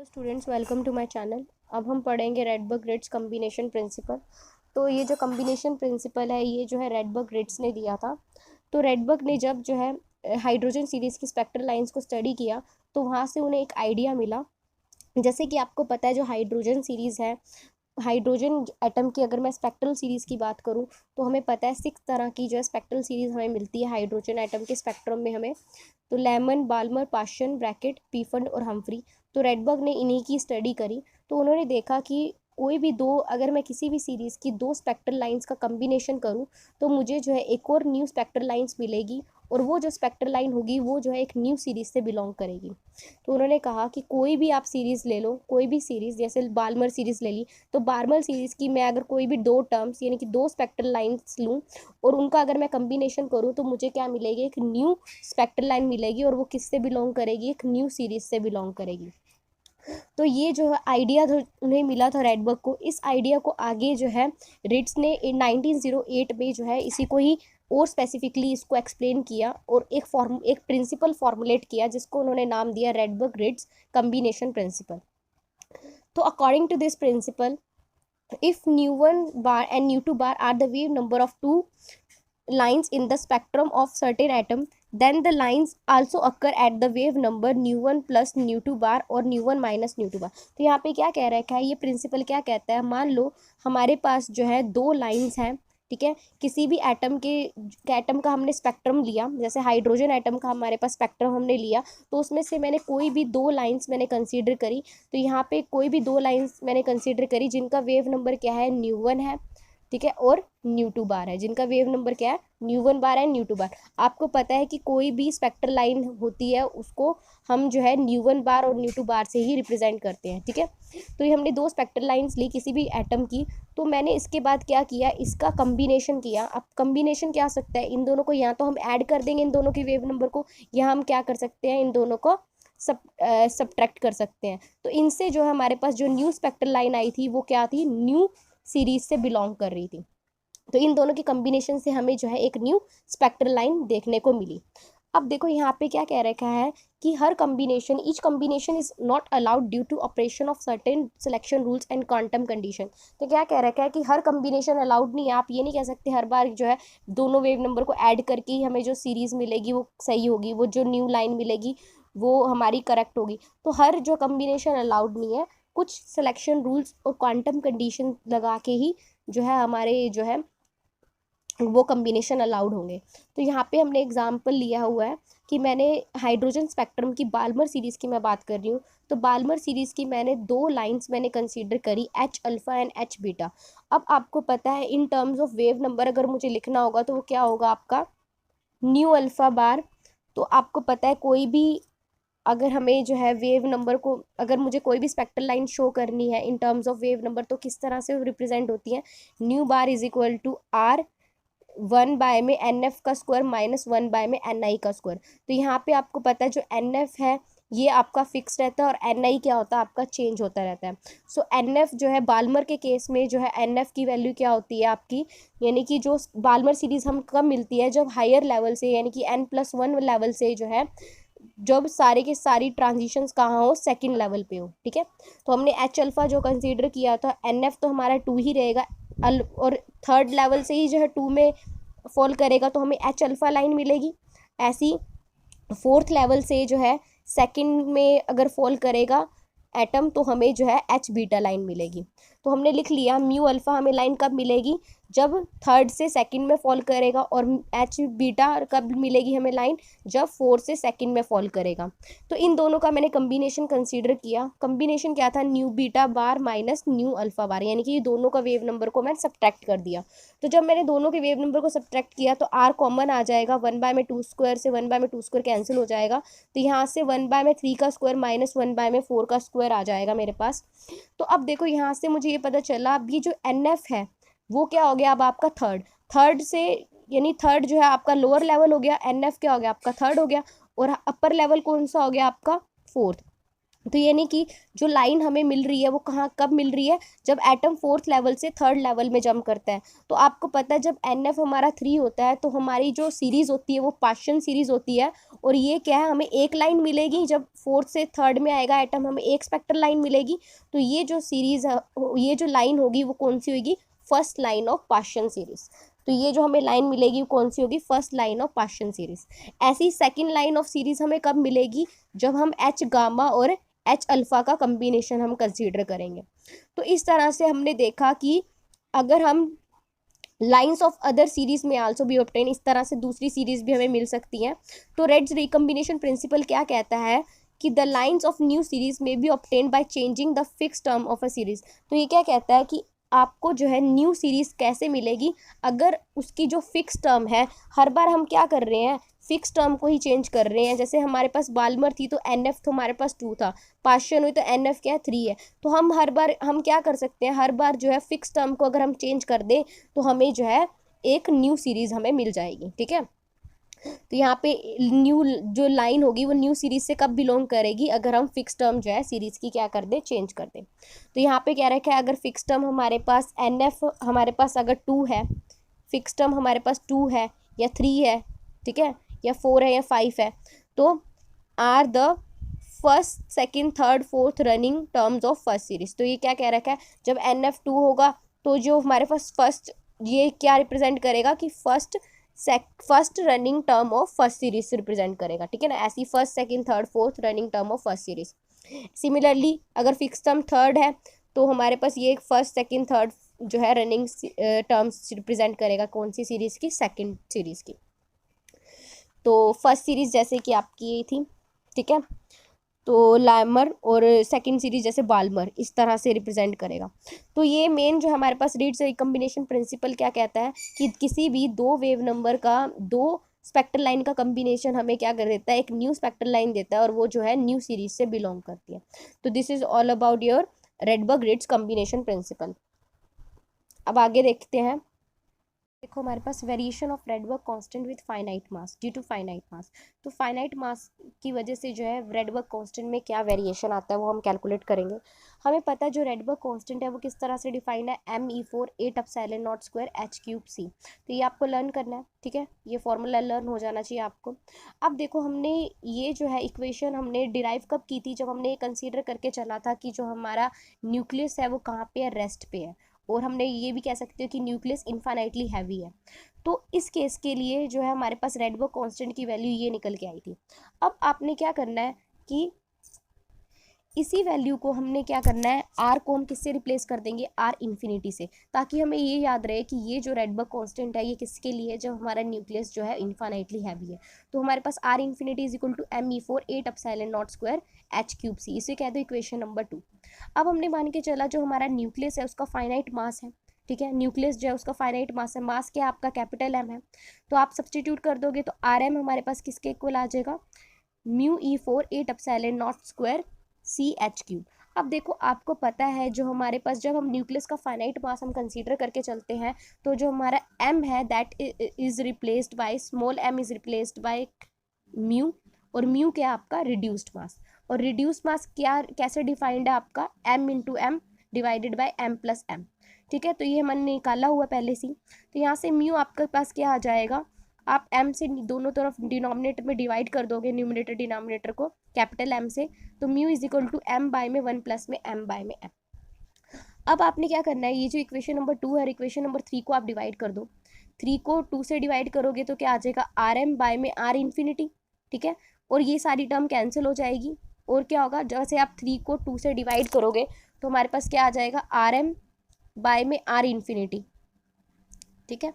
Students, welcome to my channel. अब हम पढ़ेंगे रेडबर्ग रिट्ज कम्बिनेशन प्रिंसिपल। तो ये जो कम्बिनेशन प्रिंसिपल है ये जो है रेडबर्ग रिट्ज ने दिया था। तो रेडबर्ग ने जब जो है हाइड्रोजन सीरीज़ की स्पेक्ट्रल लाइंस को स्टडी किया तो वहाँ से उन्हें एक आइडिया मिला। जैसे कि आपको पता है जो हाइड्रोजन सीरीज़ है, हाइड्रोजन एटम की अगर मैं स्पेक्ट्रल सीरीज़ की बात करूं तो हमें पता है 6 तरह की जो है स्पेक्ट्रल सीरीज़ हमें मिलती है हाइड्रोजन एटम के स्पेक्ट्रम में हमें। तो Lyman, Balmer, Paschen, Brackett, Pfund और हम्फ्री। तो रेडबर्ग ने इन्हीं की स्टडी करी। तो उन्होंने देखा कि कोई भी दो, अगर मैं किसी भी सीरीज़ की दो स्पेक्ट्रल लाइंस का कम्बिनेशन करूं तो मुझे जो है एक और न्यू स्पेक्ट्रल लाइंस मिलेगी, और वो जो स्पेक्ट्रल लाइन होगी वो जो है एक न्यू सीरीज़ से बिलोंग करेगी। तो उन्होंने कहा कि कोई भी आप सीरीज़ ले लो, कोई भी सीरीज़, जैसे बाल्मर सीरीज़ ले ली तो बार्मल सीरीज़ की मैं अगर कोई भी दो टर्म्स यानी कि दो स्पेक्ट्रल लाइंस लूँ और उनका अगर मैं कम्बिनेशन करूँ तो मुझे क्या मिलेगी, एक न्यू स्पेक्ट्रल लाइन मिलेगी, और वो किससे बिलोंग करेगी, एक न्यू सीरीज़ से बिलोंग करेगी। तो ये जो आइडिया उन्हें मिला था रेडबर्ग को, इस आइडिया को आगे जो है रिट्ज ने 1908 में जो है इसी को ही और स्पेसिफिकली इसको एक्सप्लेन किया और एक प्रिंसिपल फॉर्मुलेट किया जिसको उन्होंने नाम दिया रेडबर्ग रिट्ज कम्बिनेशन प्रिंसिपल। तो according to this principle, if nu1 bar and nu2 bar are the wave number of two lines in the spectrum of certain atom, then the lines also occur at the wave number nu1 plus nu2 bar और nu1 minus nu2 bar। तो यहाँ पे क्या कह रखा है, ये principal क्या कहता है, मान लो हमारे पास जो है दो लाइंस हैं, ठीक है। किसी भी एटम का हमने स्पेक्ट्रम लिया, जैसे हाइड्रोजन एटम का हमारे पास स्पेक्ट्रम हमने लिया, तो उसमें से मैंने कोई भी दो लाइंस मैंने कंसीडर करी। तो यहाँ पे कोई भी दो लाइंस मैंने कंसीडर करी जिनका वेव नंबर क्या है, nu1 है, ठीक है, और nu2 बार है, जिनका वेव नंबर क्या है, nu1 बार है, nu2 बार। आपको पता है कि कोई भी स्पेक्ट्रल लाइन होती है उसको हम जो है nu1 बार और nu2 बार से ही रिप्रेजेंट करते हैं, ठीक है। तो ये हमने दो स्पेक्ट्रल लाइंस ली किसी भी एटम की। तो मैंने इसके बाद क्या किया, इसका कम्बिनेशन किया। अब कम्बिनेशन क्या हो सकता है, इन दोनों को या तो हम ऐड कर देंगे इन दोनों के वेव नंबर को, या हम क्या कर सकते हैं, इन दोनों को सब्ट्रैक्ट कर सकते हैं। तो इनसे जो है हमारे पास जो न्यू स्पेक्ट्रल लाइन आई थी वो क्या थी, न्यू सीरीज से बिलोंग कर रही थी। तो इन दोनों के कम्बिनेशन से हमें जो है एक न्यू स्पेक्ट्रल लाइन देखने को मिली। अब देखो यहाँ पे क्या कह रखा है कि हर combination, each combination is not allowed due to operation of certain selection rules and quantum condition. तो क्या कह रखा है कि हर कम्बिनेशन अलाउड नहीं है। आप ये नहीं कह सकते हर बार जो है दोनों वेव नंबर को ऐड करके ही हमें जो सीरीज़ मिलेगी वो सही होगी, वो जो न्यू लाइन मिलेगी वो हमारी करेक्ट होगी। तो हर जो कम्बिनेशन अलाउड नहीं है, कुछ सिलेक्शन रूल्स और क्वांटम कंडीशन लगा के ही जो है हमारे जो है वो कम्बिनेशन अलाउड होंगे। तो यहाँ पे हमने एग्जाम्पल लिया हुआ है कि मैंने हाइड्रोजन स्पेक्ट्रम की बाल्मर सीरीज़ की मैं बात कर रही हूँ। तो बाल्मर सीरीज़ की मैंने दो लाइंस मैंने कंसीडर करी, H alpha and H beta. अब आपको पता है in terms of wave number अगर मुझे लिखना होगा तो वो क्या होगा आपका, न्यू अल्फ़ा बार। तो आपको पता है कोई भी, अगर हमें जो है वेव नंबर को, अगर मुझे कोई भी स्पेक्ट्रल लाइन शो करनी है in terms of wave number तो किस तरह से रिप्रेजेंट होती है, nu bar is equal to R 1 में NF का स्क्वायर माइनस 1 में NI का स्क्वायर। तो यहाँ पे आपको पता है जो NF है ये आपका फिक्स रहता है और NI क्या होता है आपका, चेंज होता रहता है। सो NF जो है बाल्मर के केस में जो है NF की वैल्यू क्या होती है आपकी, यानी कि जो बाल्मर सीरीज हम कब मिलती है, जब हायर लेवल से यानी कि N+1 लेवल से जो है, जब सारे के सारी ट्रांजिशंस कहाँ हो, सेकंड लेवल पे हो, ठीक है। तो हमने एच अल्फ़ा जो कंसीडर किया था, NF तो हमारा 2 ही रहेगा, और थर्ड लेवल से ही जो है 2 में फॉल करेगा तो हमें एच अल्फ़ा लाइन मिलेगी। ऐसी फोर्थ लेवल से जो है सेकंड में अगर फॉल करेगा एटम तो हमें जो है एच बीटा लाइन मिलेगी। तो हमने लिख लिया म्यू अल्फ़ा हमें लाइन कब मिलेगी, जब थर्ड से सेकंड में फॉल करेगा, और एच बीटा कब मिलेगी हमें लाइन, जब फोर्थ से सेकंड में फॉल करेगा। तो इन दोनों का मैंने कम्बिनेशन कंसीडर किया। कम्बिनेशन क्या था, न्यू बीटा बार माइनस न्यू अल्फ़ा बार, यानी कि ये दोनों का वेव नंबर को मैंने सब्ट्रैक्ट कर दिया। तो जब मैंने दोनों के वेव नंबर को सब्ट्रैक्ट किया तो आर कॉमन आ जाएगा, 1/2 स्क्वायर से 1/2 स्क्वायर कैंसिल हो जाएगा। तो यहाँ से 1/3 का स्क्वायर माइनस 1/4 का स्क्वायर आ जाएगा मेरे पास। तो अब देखो यहाँ से मुझे ये पता चला, अब ये जो NF है वो क्या हो गया, अब आपका थर्ड से, यानी थर्ड जो है आपका लोअर लेवल हो गया, NF क्या हो गया आपका थर्ड हो गया, और अपर लेवल कौन सा हो गया आपका फोर्थ। तो यानी कि जो लाइन हमें मिल रही है वो कहाँ कब मिल रही है, जब एटम फोर्थ लेवल से थर्ड लेवल में जंप करता है। तो आपको पता है जब NF हमारा 3 होता है तो हमारी जो सीरीज होती है वो पार्शियल सीरीज होती है। और ये क्या है, हमें एक लाइन मिलेगी, जब फोर्थ से थर्ड में आएगा एटम हमें एक स्पेक्ट्रल लाइन मिलेगी। तो ये जो सीरीज है, ये जो लाइन होगी वो कौन सी होगी, first line of partial series. तो ये जो हमें लाइन मिलेगी वो कौन सी होगी, first line of partial series. ऐसी सेकेंड लाइन ऑफ सीरीज हमें कब मिलेगी, जब हम H गामा और H अल्फा का कम्बिनेशन हम कंसीडर करेंगे। तो इस तरह से हमने देखा कि अगर हम लाइंस ऑफ अदर सीरीज में आल्सो बी ऑब्टेन, इस तरह से दूसरी सीरीज भी हमें मिल सकती हैं। तो रेड्स रिकम्बिनेशन प्रिंसिपल क्या कहता है कि the lines of new series में be obtain by changing the fix term of a series. तो ये क्या कहता है कि आपको जो है न्यू सीरीज कैसे मिलेगी, अगर उसकी जो फिक्स टर्म है, हर बार हम क्या कर रहे हैं, फिक्स टर्म को ही चेंज कर रहे हैं। जैसे हमारे पास बाल्मर थी तो NF तो हमारे पास 2 था, पार्शियल हुई तो NF क्या है, 3 है। तो हम हर बार हम क्या कर सकते हैं, हर बार जो है फिक्स टर्म को अगर हम चेंज कर दें तो हमें जो है एक न्यू सीरीज हमें मिल जाएगी। ठीक है, तो यहाँ पे न्यू जो लाइन होगी वो न्यू सीरीज से कब बिलोंग करेगी, अगर हम फिक्स टर्म जो है सीरीज की क्या कर दें, चेंज कर दें। तो यहाँ पे क्या रखा है, अगर फिक्स टर्म हमारे पास NF हमारे पास अगर 2 है, फिक्स टर्म हमारे पास 2 है या 3 है, ठीक है, या 4 है या 5 है, तो are the first second third fourth running terms of first series. तो ये क्या कह रखा है, जब NF 2 होगा तो जो हमारे पास फर्स्ट, ये क्या रिप्रेजेंट करेगा कि first running term of first series से रिप्रेजेंट करेगा। ठीक है ना, ऐसी first second third fourth running term of first series. Similarly अगर फिक्स टर्म थर्ड है तो हमारे पास ये फर्स्ट सेकंड थर्ड जो है रनिंग टर्म्स रिप्रेजेंट करेगा कौन सी सीरीज की, सेकंड सीरीज की। तो फर्स्ट सीरीज जैसे कि आपकी ये थी, ठीक है, तो लाइमर, और सेकंड सीरीज जैसे बाल्मर, इस तरह से रिप्रेजेंट करेगा। तो ये मेन जो हमारे पास रीड्स रिकम्बिनेशन प्रिंसिपल क्या कहता है कि किसी भी दो वेव नंबर का दो स्पेक्ट्रल लाइन का कम्बिनेशन हमें क्या कर देता है, एक न्यू स्पेक्ट्रल लाइन देता है, और वो जो है न्यू सीरीज से बिलोंग करती है। तो this is all about your Rydberg Ritz combination principle. अब आगे देखते हैं। देखो हमारे पास variation of Rydberg constant with finite mass due to finite mass. तो फाइनाइट मास की वजह से जो है रेडबर्ग कांस्टेंट में क्या वेरिएशन आता है वो हम कैलकुलेट करेंगे। हमें पता है जो रेडबर्ग कांस्टेंट है वो किस तरह से डिफाइंड है, ME4 8 epsilon naught square H³ C। तो ये आपको लर्न करना है, ठीक है, ये फॉर्मूला लर्न हो जाना चाहिए आपको। अब देखो हमने ये जो है इक्वेशन हमने डिराइव कब की थी, जब हमने कंसिडर करके चला था कि जो हमारा न्यूक्लियस है वो कहाँ पे है, रेस्ट पे है, और हमने ये भी कह सकते हो कि न्यूक्लियस इन्फाइनाइटली हैवी है। तो इस केस के लिए जो है हमारे पास रेडबर्ग कांस्टेंट की वैल्यू ये निकल के आई थी। अब आपने क्या करना है कि इसी वैल्यू को हमने क्या करना है, आर को हम किससे रिप्लेस कर देंगे, आर इन्फिनिटी से, ताकि हमें ये याद रहे कि ये जो रेडबर्ग कांस्टेंट है ये किसके लिए, जब हमारा न्यूक्लियस जो है इन्फाइनाइटली हैवी है। तो हमारे पास R infinity is equal to ME4 8 epsilon naught square H³C, इसे कह दो इक्वेशन नंबर 2। अब हमने मान के चला जो हमारा न्यूक्लियस है उसका फाइनाइट मास है, ठीक है, न्यूक्लियस जो है उसका फाइनाइट मास है, मास क्या आपका कैपिटल M है। तो आप सब्सटीट्यूट कर दोगे तो RM हमारे पास किसके इक्वल आ जाएगा, μE4 8 epsilon naught square CH³। अब देखो आपको पता है जो हमारे पास जब हम न्यूक्लियस का फाइनाइट मास हम कंसीडर करके चलते हैं तो जो हमारा M है that is replaced by small m is replaced by mu, और म्यू क्या आपका रिड्यूस्ड मास। और रिड्यूस्ड मास क्या कैसे डिफाइंड है आपका, M into M divided by M plus M। ठीक है, तो ये मैंने निकाला हुआ पहले से। तो यहाँ से म्यू आपके पास क्या आ जाएगा, आप M से दोनों तरफ डिनोमिनेटर में डिवाइड कर दोगे, न्यूमिनेटर डिनोमिनेटर को कैपिटल M से, तो mu is equal to M by में 1 प्लस में M बाय में M। अब आपने क्या करना है, ये जो इक्वेशन नंबर 2 है इक्वेशन नंबर 3 को आप डिवाइड कर दो। 3 को 2 से डिवाइड करोगे तो क्या आ जाएगा, RM बाय में R इन्फिनिटी, ठीक है, और ये सारी टर्म कैंसिल हो जाएगी। और क्या होगा, जैसे आप 3 को 2 से डिवाइड करोगे तो हमारे पास क्या आ जाएगा, RM बाय में R इन्फिनिटी, ठीक है।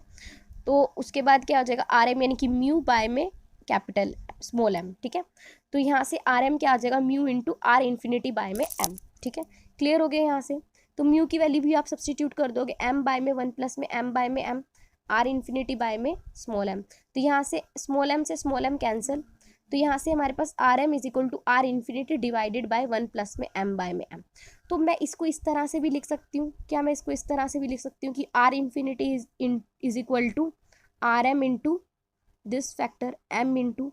तो उसके बाद क्या हो जाएगा, RM यानी कि म्यू बाय में कैपिटल स्मॉल m, ठीक है। तो यहाँ से RM क्या आ जाएगा, mu into R infinity by में M, ठीक है। क्लियर हो गया यहाँ से। तो म्यू की वैल्यू भी आप सब्सटीट्यूट कर दोगे, M बाय में 1 प्लस में M बाय में M, R इन्फिनिटी बाय में स्मॉल m। तो यहाँ से स्मॉल m से स्मॉल m कैंसिल, तो यहाँ से हमारे पास RM is equal to R infinity divided by 1 plus में M बाय में M। तो मैं इसको इस तरह से भी लिख सकती हूँ, क्या मैं इसको इस तरह से भी लिख सकती हूँ कि R infinity is equal to RM into this factor M into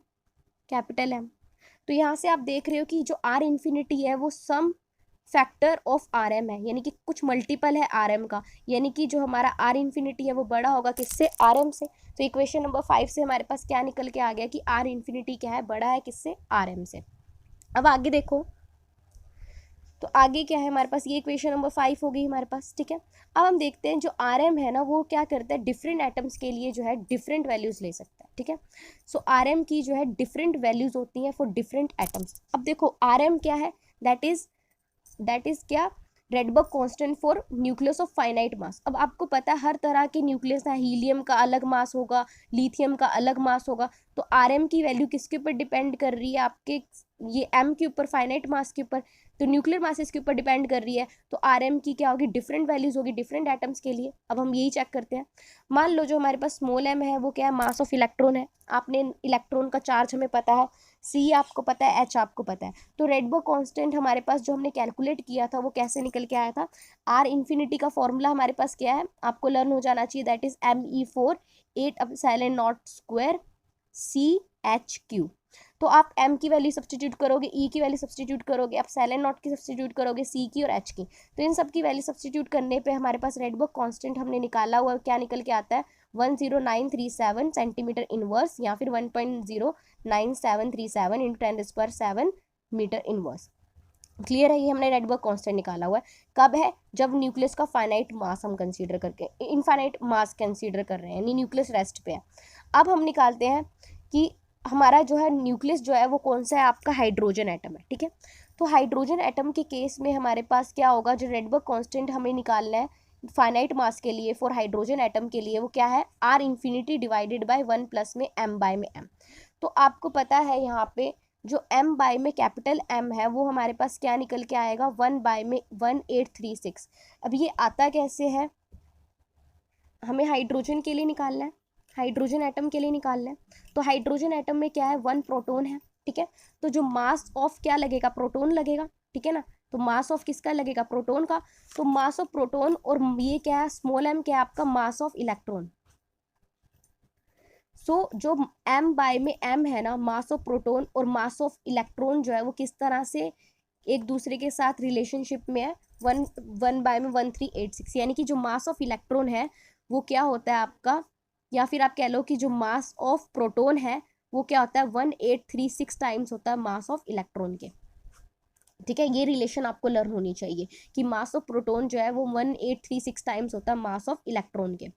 capital M। तो यहाँ से आप देख रहे हो कि जो आर इन्फिनिटी है वो some factor of R M है, यानी कि कुछ मल्टीपल है आर एम का, यानी कि जो हमारा आर इन्फिनिटी है वो बड़ा होगा किससे, आर एम से। तो इक्वेशन नंबर 5 से हमारे पास क्या निकल के आ गया कि आर इन्फिनिटी क्या है, बड़ा है किससे, आर एम से। अब आगे देखो, तो आगे क्या है हमारे पास, ये इक्वेशन नंबर 5 हो गई हमारे पास, ठीक है। अब हम देखते हैं जो आर एम है ना वो क्या करता है, डिफरेंट एटम्स के लिए जो है डिफरेंट वैल्यूज ले सकता है, ठीक है। सो आर एम की जो है डिफरेंट वैल्यूज होती हैं फॉर डिफरेंट एटम्स। अब देखो आर एम क्या है, दैट इज क्या, Rydberg constant for nucleus of finite mass. अब आपको पता है हर तरह के न्यूक्लियस है, हीलियम का अलग मास होगा, लिथियम का अलग मास होगा, तो आर एम की वैल्यू किसके ऊपर डिपेंड कर रही है, आपके ये एम के ऊपर, फाइनाइट मास के ऊपर, तो न्यूक्लियर मासेस के ऊपर डिपेंड कर रही है। तो आर एम की क्या होगी, डिफरेंट वैल्यूज होगी डिफरेंट एटम्स के लिए। अब हम यही चेक करते हैं। मान लो जो हमारे पास स्मॉल एम है वो क्या है, मास ऑफ इलेक्ट्रॉन है। आपने इलेक्ट्रॉन का चार्ज हमें पता है, सी आपको पता है, एच आपको पता है। तो रेडबर्ग कांस्टेंट हमारे पास जो हमने कैलकुलेट किया था वो कैसे निकल के आया था, आर इन्फिनिटी का फॉर्मूला हमारे पास क्या है, आपको लर्न हो जाना चाहिए, दैट इज me4 8 CH3 तो आप m की वैल्यू सब्सटीट्यूट करोगे, e की वैल्यू सब्सटीट्यूट करोगे, आप सेलेन नॉट की सब्सटीट्यूट करोगे, c की और h की। तो इन सब की वैल्यू सब्सटीट्यूट करने पे हमारे पास रेडबर्ग कांस्टेंट हमने निकाला हुआ क्या निकल के आता है, 10937 सेंटीमीटर इनवर्स, या फिर 1.09737 इंटू 10⁻⁷ मीटर इनवर्स। क्लियर है, ये हमने रेडबर्ग कांस्टेंट निकाला हुआ है। कब है, जब न्यूक्लियस का फाइनाइट मास हम कंसीडर करके इनफाइनाइट मास कंसीडर कर रहे हैं, यानी न्यूक्लियस रेस्ट पे है। अब हम निकालते हैं कि हमारा जो है न्यूक्लियस जो है वो कौन सा है, आपका हाइड्रोजन एटम है, ठीक है। तो हाइड्रोजन एटम के केस में हमारे पास क्या होगा, जो रेडबर्ग कांस्टेंट हमें निकालना है फाइनाइट मास के लिए फॉर हाइड्रोजन एटम के लिए, वो क्या है, R infinity divided by 1 plus में m बाय में m। तो आपको पता है यहाँ पे जो m बाय में कैपिटल M है वो हमारे पास क्या निकल के आएगा, 1 बाय में 1836। अब ये आता कैसे है, हमें हाइड्रोजन के लिए निकालना है, हाइड्रोजन एटम के लिए निकालना है। तो हाइड्रोजन एटम में क्या है, 1 प्रोटॉन है, ठीक है। तो जो मास ऑफ क्या लगेगा, प्रोटॉन लगेगा, ठीक है ना। तो मास ऑफ किसका लगेगा, प्रोटॉन का। तो मास ऑफ प्रोटॉन, और ये क्या है, स्मॉल m क्या है आपका, मास ऑफ इलेक्ट्रॉन। सो जो m बाय में m है ना, मास ऑफ प्रोटॉन और मास ऑफ इलेक्ट्रॉन जो है वो किस तरह से एक दूसरे के साथ रिलेशनशिप में है, 1 बाय में 1386, यानी कि जो मास ऑफ इलेक्ट्रॉन है वो क्या होता है आपका, या फिर आप कह लो कि जो मास ऑफ प्रोटॉन है वो क्या होता है, 1836 टाइम्स होता है मास ऑफ इलेक्ट्रॉन के, ठीक है। ये रिलेशन आपको लर्न होनी चाहिए कि मास ऑफ प्रोटॉन जो है वो 1836 टाइम्स होता है मास ऑफ इलेक्ट्रॉन के।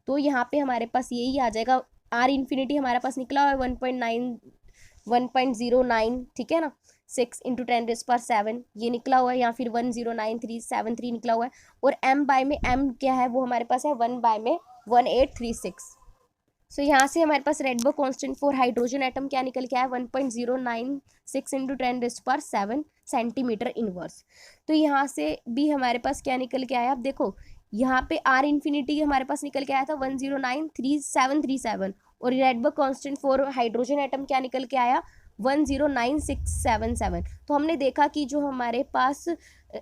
तो यहाँ पे हमारे पास यही आ जाएगा, आर इन्फिनिटी हमारे पास निकला हुआ है 1.09, ठीक है ना, 6 इंटू 10⁻⁷ ये निकला हुआ है, या फिर 10937 निकला हुआ है। और m बाय में m क्या है, वो हमारे पास है 1 बाय में 1836। सो यहाँ से हमारे पास Rydberg constant for hydrogen atom क्या निकल के आया, 1.096 इंटू 10⁻⁷ सेंटीमीटर इनवर्स। तो यहाँ से भी हमारे पास क्या निकल के आया, अब देखो यहाँ पे आर इन्फिनिटी हमारे पास निकल के आया था 1093737, और Rydberg constant for hydrogen atom क्या निकल के आया, 10967। तो हमने देखा कि जो हमारे पास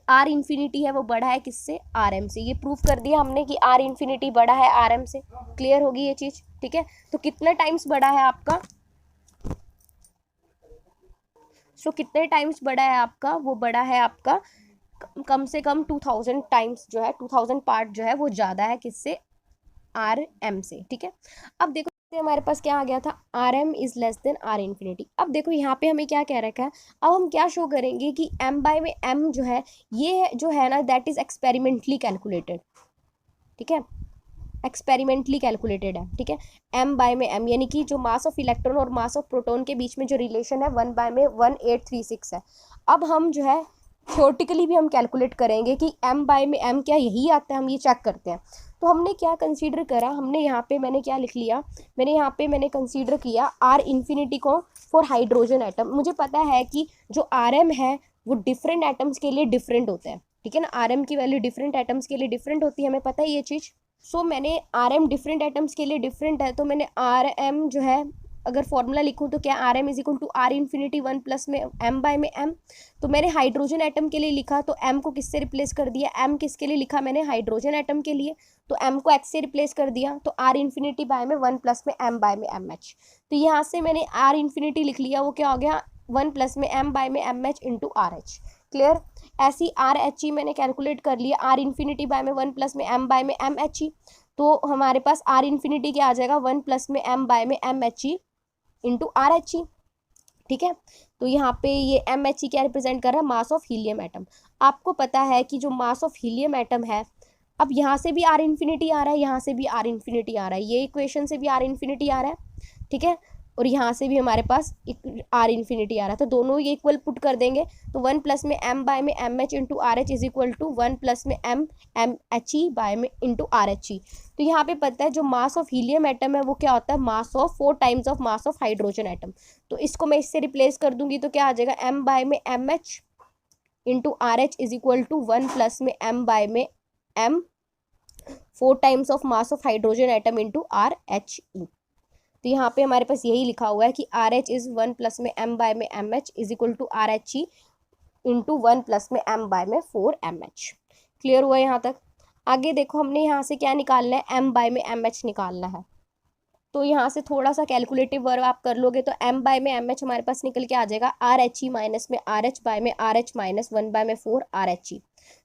आर इन्फिनिटी है वो बड़ा है किससे, आर एम से। ये प्रूव कर दिया हमने कि आर इन्फिनिटी बड़ा है आर एम से। क्लियर होगी ये चीज, ठीक है। तो कितने टाइम्स बड़ा है आपका, कितने टाइम्स बड़ा है आपका, वो बड़ा है आपका कम से कम 2000 टाइम्स जो है, 2000 पार्ट जो है वो ज़्यादा है किससे, आर एम से, ठीक है। अब देखो हमारे पास क्या आ गया था, R M is less than R infinity. अब देखो यहाँ पे हमें क्या कह रखा है, अब हम क्या शो करेंगे कि m बाय में m जो है, ये जो है ना, दैट इज एक्सपेरिमेंटली कैलकुलेटेड, ठीक है, एक्सपेरिमेंटली कैलकुलेटेड है, ठीक है। m बाय में m, यानी कि जो मास ऑफ इलेक्ट्रॉन और मास ऑफ प्रोटॉन के बीच में जो रिलेशन है 1 बाय में 1836 है। अब हम जो है थ्योरेटिकली भी हम कैलकुलेट करेंगे कि m बाय में m क्या यही आता है, हम ये चेक करते हैं। तो हमने क्या कंसीडर करा, हमने यहाँ पे मैंने क्या लिख लिया, मैंने कंसीडर किया आर इन्फिनिटी को फॉर हाइड्रोजन एटम। मुझे पता है कि जो आर एम है वो डिफरेंट एटम्स के लिए डिफरेंट होता है, ठीक है ना। आर एम की वैल्यू डिफरेंट एटम्स के लिए डिफरेंट होती है, हमें पता है ये चीज़। सो मैंने आर एम डिफरेंट एटम्स के लिए डिफरेंट है, तो मैंने आर एम जो है अगर फॉर्मूला लिखूँ तो क्या, R M is equal to R infinity 1 plus में m बाय में m। तो मैंने हाइड्रोजन एटम के लिए लिखा तो m को किससे रिप्लेस कर दिया, m किसके लिए लिखा मैंने, हाइड्रोजन एटम के लिए, तो m को h से रिप्लेस कर दिया, तो आर इन्फिनिटी बाय में 1 प्लस में m बाय में mh। तो यहाँ से मैंने आर इन्फिनिटी लिख लिया, वो क्या हो गया वन प्लस में एम बाय में M H into R H. Clear. ऐसी आर एच ई मैंने कैलकुलेट कर लिया, आर इन्फिनिटी बाय में वन प्लस में एम बाय में एम एच ई, तो हमारे पास आर इन्फिनिटी क्या आ जाएगा, वन प्लस में एम बाय में M H E into R H E. ठीक है, तो यहाँ पे ये एम एच ई क्या रिप्रेजेंट कर रहा है, मास ऑफ हीलियम एटम। आपको पता है कि जो मास ऑफ हीलियम एटम है, अब यहाँ से भी आर इन्फिनिटी आ रहा है, यहाँ से भी आर इन्फिनिटी आ रहा है, ये इक्वेशन से भी आर इन्फिनिटी आ रहा है। ठीक है, और यहाँ से भी हमारे पास आर इन्फिनिटी आ रहा है, तो दोनों ये इक्वल पुट कर देंगे, तो वन प्लस में एम बाय में M H into R H is equal to one plus में M M H E by में इंटू आर एच ई। तो यहाँ पे पता है जो मास ऑफ हीलियम एटम है वो क्या होता है, mass of 4 times of mass of hydrogen atom. तो इसको मैं इससे रिप्लेस कर दूंगी तो क्या आ जाएगा, एम बाय में M H into R H is equal to one plus में एम बाय में M 4 times of mass of hydrogen atom into R H E. तो यहाँ पे हमारे पास यही लिखा हुआ है कि R H is one plus में एम बाय में M H is equal to R H E into one plus में एम बाय में 4 एम एच। क्लियर हुआ यहाँ तक। आगे देखो, हमने यहाँ से क्या निकालना है, एम बाय में एम एच निकालना है। तो यहाँ से थोड़ा सा कैलकुलेटिव वर्क आप कर लोगे तो एम बाय में एम एच हमारे पास निकल के आ जाएगा आर एच ई माइनस में आर एच बाय में R H minus one by में 4 आर एच ई।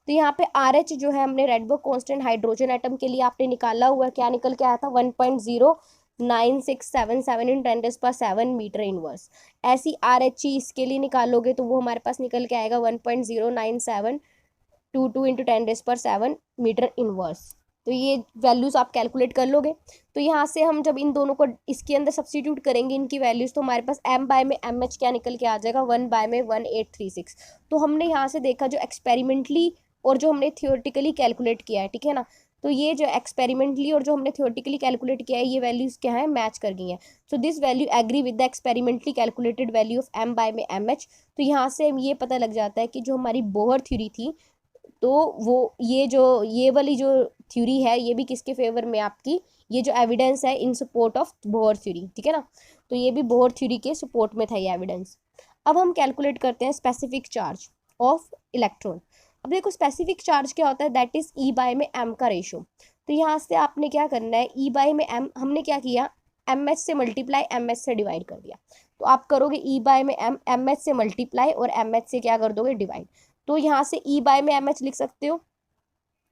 तो यहाँ पे आर एच जो है हमने रेडबर्ग कांस्टेंट हाइड्रोजन एटम के लिए आपने निकाला हुआ है, क्या निकल के आया था, 1.09677 इन 10⁻7 मीटर इनवर्स। ऐसी आर एच ई इसके लिए निकालोगे तो वो हमारे पास निकल के आएगा 1.09722 इंटू 10⁻7 मीटर इनवर्स। तो ये वैल्यूज आप कैलकुलेट कर लोगे। तो यहाँ से हम जब इन दोनों को इसके अंदर सब्स्टिट्यूट करेंगे इनकी वैल्यूज, तो हमारे पास एम बाय में एम एच क्या निकल के आ जाएगा, 1 बाय में 1836। तो हमने यहाँ से देखा जो एक्सपेरिमेंटली और जो हमने थियोरेटिकली कैलकुलेट किया है, ठीक है ना, तो ये जो एक्सपेरिमेंटली और जो हमने थियोरेटिकली कैलकुलेट किया है ये वैल्यूज क्या है, मैच कर गई हैं। So this value agree with the experimentally calculated value of M by में एम एच। तो यहाँ से ये पता लग जाता है कि जो हमारी बोहर थ्योरी थी, तो वो ये वाली जो थ्योरी है ये भी किसके फेवर में, आपकी ये जो एविडेंस है इन सपोर्ट ऑफ बोहर थ्योरी, ठीक है ना, तो ये भी बोहर थ्योरी के सपोर्ट में था ये एविडेंस। अब हम कैलकुलेट करते हैं स्पेसिफिक चार्ज ऑफ इलेक्ट्रॉन। अब देखो स्पेसिफिक चार्ज क्या होता है, दैट इज ई बाय में एम का रेशो। तो यहाँ से आपने क्या करना है, ई बाय में एम हमने क्या किया, एम एच से मल्टीप्लाई एम एच से डिवाइड कर दिया। तो आप करोगे ई बाय में एम, एम एच से मल्टीप्लाई और एम एच से क्या कर दोगे, डिवाइड। तो यहाँ से ई बाय में एम एच लिख सकते हो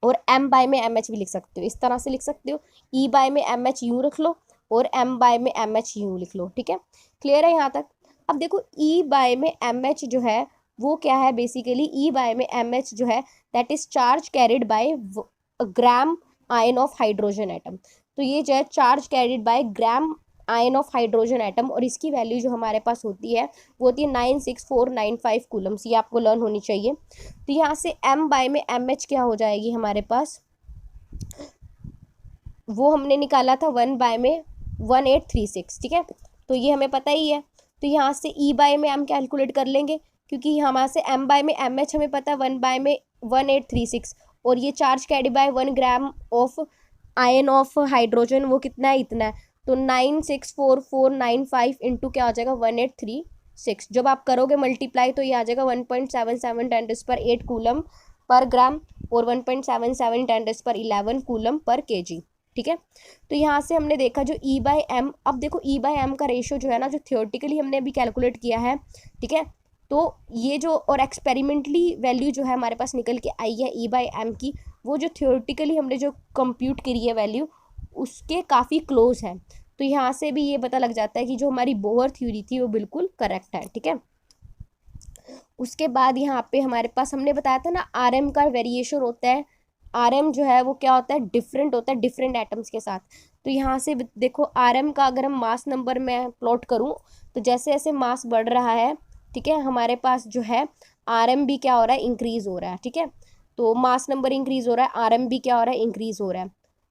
और एम बाय में एम एच भी लिख सकते हो, इस तरह से लिख सकते हो, ई बाय में एम एच यूँ रख लो और एम बाय में एम एच यूँ लिख लो। ठीक है, क्लियर है यहाँ तक। अब देखो ई बाय में एम एच जो है वो क्या है, बेसिकली ई बाय में एम एच जो है that is charge carried by gram ion of hydrogen atom. तो ये जो है charge carried by gram ion of hydrogen atom, और इसकी वैल्यू जो हमारे पास होती है वो होती है 96495 कूलम्स, ये आपको लर्न होनी चाहिए। तो यहाँ से m बाय में एम एच क्या हो जाएगी हमारे पास, वो हमने निकाला था 1 बाय में 1836। ठीक है, तो ये हमें पता ही है। तो यहाँ से e बाय में m कैलकुलेट कर लेंगे, क्योंकि हमारे से m बाय में एम एच हमें पता है 1 बाय में 1836, और ये charge carry by 1 gram of ion of hydrogen वो कितना है, इतना है। तो 964,495 इंटू क्या आ जाएगा, 1836। जब आप करोगे मल्टीप्लाई तो ये आ जाएगा 1.77 10⁻8 कूलम पर ग्राम और 1.77 10⁻11 कूलम पर केजी। ठीक है, तो यहाँ से हमने देखा जो ई बाय एम, अब देखो ई बाय एम का रेशो जो है ना, जो थियोरेटिकली हमने अभी कैलकुलेट किया है, ठीक है, तो ये जो और एक्सपेरिमेंटली वैल्यू जो है हमारे पास निकल के आई है ई बाय एम की, वो जो थियोरेटिकली हमने जो कंप्यूट करी है वैल्यू उसके काफ़ी क्लोज है। तो यहाँ से भी ये पता लग जाता है कि जो हमारी बोहर थ्योरी थी वो बिल्कुल करेक्ट है। ठीक है, उसके बाद यहाँ पे हमारे पास हमने बताया था ना आर एम का वेरिएशन होता है, आर एम जो है वो क्या होता है, डिफरेंट होता है डिफरेंट एटम्स के साथ। तो यहाँ से देखो आर एम का अगर हम मास नंबर में प्लॉट करूँ तो जैसे जैसे मास बढ़ रहा है, ठीक है, हमारे पास जो है आर एम भी क्या हो रहा है, इंक्रीज हो रहा है। ठीक है, तो मास नंबर इंक्रीज हो रहा है, आर एम भी क्या हो रहा है, इंक्रीज हो रहा है।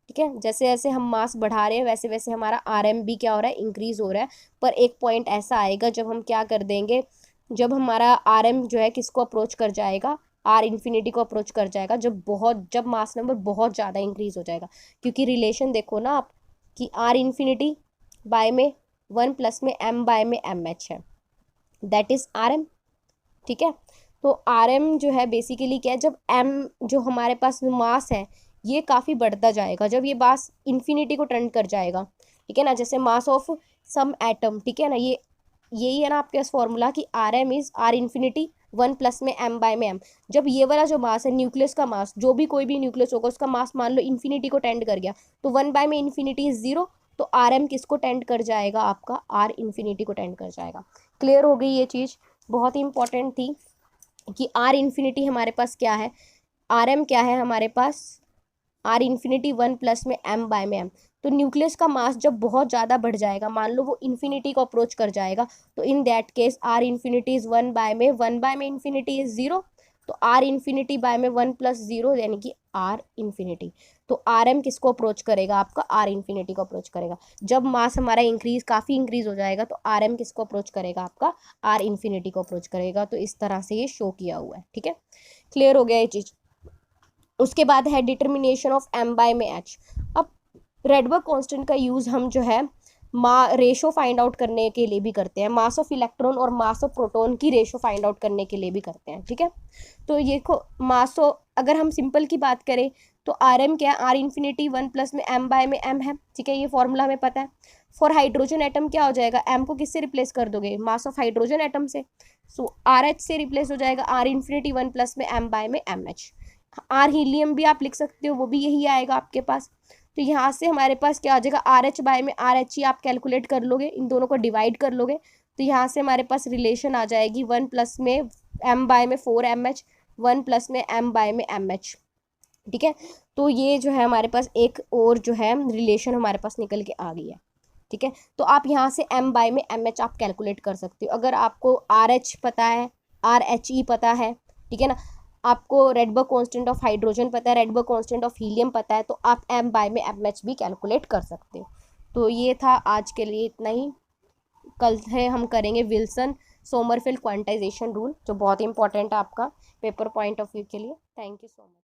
ठीक है, जैसे जैसे हम मास बढ़ा रहे हैं वैसे वैसे हमारा आर एम भी क्या हो रहा है, इंक्रीज हो रहा है। पर एक पॉइंट ऐसा आएगा जब हम क्या कर देंगे, जब हमारा आर एम जो है किसको अप्रोच कर जाएगा, आर इन्फिनिटी को अप्रोच कर जाएगा, जब मास नंबर बहुत ज़्यादा इंक्रीज हो जाएगा। क्योंकि रिलेशन देखो ना आप कि आर इन्फिनिटी बाय में 1 प्लस में एम बाय में एम एच है, दैट इज आर एम। ठीक है, तो आर एम जो है बेसिकली क्या है, जब एम जो हमारे पास मास है ये काफ़ी बढ़ता जाएगा, जब ये मास इन्फिनिटी को टर्न कर जाएगा, ठीक है ना, जैसे मास ऑफ सम एटम, ठीक है ना, यही है ना आपके पास फॉर्मूला कि R M is R infinity 1 में एम बाय में एम। जब ये वाला जो मास है न्यूक्लियस का मास, जो भी कोई भी न्यूक्लियस होगा उसका मास मान लो इन्फिनिटी को टेंड कर गया, तो 1 में इन्फिनिटी इज 0, तो आर एम किसको टेंड कर जाएगा, आपका आर इन्फिनिटी को टेंड कर जाएगा। क्लियर हो गई ये चीज़, बहुत ही इंपॉर्टेंट थी कि आर इन्फिनिटी हमारे पास क्या है, आर एम क्या है हमारे पास, आर इन्फिनिटी 1 में एम बाय में एम। तो न्यूक्लियस का मास जब बहुत ज़्यादा बढ़ जाएगा, मान लो वो इन्फिनिटी को अप्रोच कर जाएगा, तो in that case R infinity is 1 by में इन्फिनिटी इज 0, तो आर इन्फिनिटी बाय में 1 + 0 यानी कि आर इन्फिनिटी। तो आर एम किसको अप्रोच करेगा, आपका आर इन्फिनिटी को अप्रोच करेगा। जब मास हमारा काफ़ी इंक्रीज हो जाएगा, तो आर एम किसको अप्रोच करेगा, आपका आर इन्फिनिटी को अप्रोच करेगा। तो इस तरह से ये शो किया हुआ है, ठीक है, क्लियर हो गया ये चीज़। उसके बाद है डिटर्मिनेशन ऑफ एम बाय में एच। अब रेडबर्ग कांस्टेंट का यूज़ हम जो है रेशो फाइंड आउट करने के लिए भी करते हैं, मास ऑफ इलेक्ट्रॉन और मास ऑफ प्रोटॉन की रेशो फाइंड आउट करने के लिए भी करते हैं, ठीक है। तो ये मास अगर हम सिंपल की बात करें तो आर एम क्या है, आर इन्फिनिटी 1 में एम बाय में एम है, ठीक है, ये फॉर्मूला हमें पता है। फॉर हाइड्रोजन एटम क्या हो जाएगा, एम को किससे रिप्लेस कर दोगे, मास ऑफ हाइड्रोजन एटम से, सो आर एच से रिप्लेस हो जाएगा आर इन्फिनिटी 1 में एम बाय में एम एच। आर हीलियम भी आप लिख सकते हो, वो भी यही आएगा आपके पास। तो यहाँ से हमारे पास क्या आ जाएगा, आर एच बाय में आर एच ही आप कैलकुलेट कर लोगे, इन दोनों को डिवाइड कर लोगे, तो यहाँ से हमारे पास रिलेशन आ जाएगी 1 में एम बाय में 4 mH, 1 में एम बाय में एम एच, ठीक है। तो ये जो है हमारे पास एक और जो है रिलेशन हमारे पास निकल के आ गई है, ठीक है। तो आप यहाँ से एम बाय में एम एच आप कैलकुलेट कर सकते हो, अगर आपको आर एच पता है, आर एच ई पता है, ठीक है ना, आपको रेडबर्ग कांस्टेंट ऑफ हाइड्रोजन पता है, रेडबर्ग कांस्टेंट ऑफ हीलियम पता है, तो आप एम बाय में एम एच भी कैलकुलेट कर सकते हो। तो ये था आज के लिए इतना ही। कल है हम करेंगे विल्सन सोमरफेल्ड क्वांटाइजेशन रूल, जो बहुत इंपॉर्टेंट है आपका पेपर पॉइंट ऑफ व्यू के लिए। Thank you so much.